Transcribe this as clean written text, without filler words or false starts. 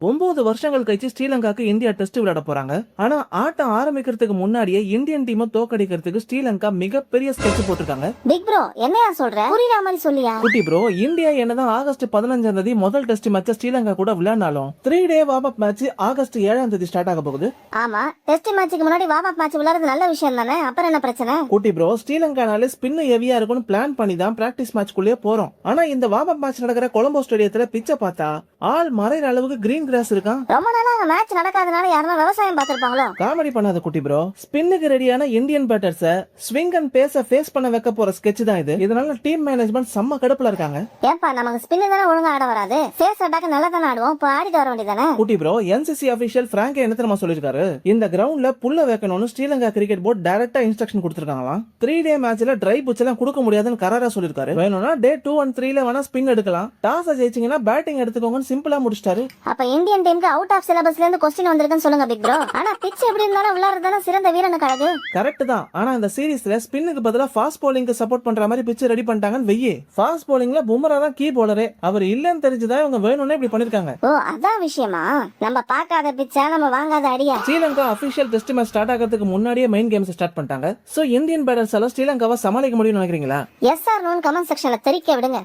9 வருஷங்கள் கழிச்சு ஸ்ரீலங்காக்கு India test விளையாட போறாங்க. ஆனா ஆட்டம் ஆரம்பிக்கிறதுக்கு முன்னாடியே இந்தியன் டீமை தோக்கடிக்கிறதுக்கு ஸ்ரீலங்கா மிகப்பெரிய ஸ்கெட்ச் போட்டிருக்காங்க. பிக் ப்ரோ என்னையா சொல்ற? புரியுற மாதிரி சொல்லியா? குட்டி ப்ரோ, இந்தியா என்னதான் ஆகஸ்ட் 15ஆம் தேதி முதல் டெஸ்ட் மேட்ச் ஸ்ரீலங்கா கூட விளையாடினாலும் 3 டே வார்ம் அப் மேட்ச் ஆகஸ்ட் 7ஆம் தேதி ஸ்டார்ட் ஆக போகுது. ஆமா, டெஸ்ட் மேட்ச்க்கு முன்னாடி வார்ம் அப் மேட்ச் விளையாடுறது நல்ல விஷயம் தானே, அப்புறம் என்ன பிரச்சனை? குட்டி ப்ரோ, ஸ்ரீலங்கானாலே ஸ்பின் ஹெவியா இருக்கும்னு பிளான் பண்ணி தான் பிராக்டிஸ் மேட்ச்க்குள்ளே போறோம். ஆனா இந்த வார்ம் அப் மேட்ச் நடக்கிற கொலம்போ ஸ்டேடியத்துல பிச்சை பார்த்தா ஆள் மறைற அளவுக்கு கிரீன் கிராஸ் இருக்கான். ரொம்ப நாளா அங்க மேட்ச் நடக்காதனால யாரும் விவசாயம் பார்த்திருப்பாங்களோ? காமெடி பண்ணாத குட்டி ப்ரோ, ஸ்பின்னுக்கு ரெடியான இந்தியன் பேட்டர்ஸ ஸ்விங் அண்ட் பேஸ ஃபேஸ் பண்ண வைக்க போற ஸ்கெட்ச் தான் இது. இதனால டீம் மேனேஜ்மெண்ட் செம்ம கடுப்புல இருக்காங்க. ஏப்பா, நமக்கு ஸ்பின் தானே ஒழுங்கா ஆட வராது, ஃபேஸ் அட்டாக் நல்லா தானே ஆடுவோம், இப்போ ஆடிட்டு வர வேண்டியதானே? குட்டி ப்ரோ, என்சிசி அபிஷியல் பிராங்க் என்ன தெரியுமா சொல்லிருக்காரு? இந்த கிரவுண்ட்ல புல்ல வைக்கணும்னு ஸ்ரீலங்கா கிரிக்கெட் போர்டு டைரக்டா இன்ஸ்ட்ரக்ஷன் கொடுத்திருக்காங்களாம். 3 டே மேட்ச்ல ட்ரை புட்ச் எல்லாம் கொடுக்க முடியாதுன்னு கராரா சொல்லிருக்காரு. வேணும்னா டே 2 and 3ல வேணா ஸ்பின் எடுக்கலாம், டாஸ் ஜெயிச்சீங்கன்னா பேட்டிங் எடுத்துக்கோங்கன்னு சிம்பிளா முடிச்சிட்டாரு. அப்ப இந்தியன் டீமுக்கு அவுட் ஆஃப் சிலபஸ்ல இருந்து क्वेश्चन வந்திருக்குன்னு சொல்லுங்க பிக் ப்ரோ. ஆனா பிட்ச் எப்படி இருந்தாலும் விளையாடுறதான சிறந்த வீரனுக்கு அழகு. கரெக்ட் தான். ஆனா இந்த சீரிஸ்ல ஸ்பின்னுக்கு பதிலா ஃபாஸ்ட் பவுலிங்க்கு சப்போர்ட் பண்ற மாதிரி பிட்ச் ரெடி பண்ணிட்டாங்கன்னு வெய்யே. ஃபாஸ்ட் பவுலிங்ல பும்ரா தான் கீ பவுலரே. அவர் இல்லன்னு தெரிஞ்சுதான் இவங்க வேணும்னே இப்படி பண்ணிருக்காங்க. ஓ, அதான் விஷயமா? நம்ம பார்க்காத பிட்சா, நம்ம வாங்காத அடியா? Sri Lanka official test match start ஆகிறதுக்கு முன்னாடியே மெயின் கேம்ஸ் ஸ்டார்ட் பண்ணிட்டாங்க. சோ இந்தியன் பேட்டர்ஸ் எல்லாம் ஸ்ரீலங்காவை சமாளிக்க முடியும்னு நினைக்கிறீங்களா? எஸ் ஆர் நோன்னு கமெண்ட் செக்ஷன்ல தெரிவிக்க விடுங்க.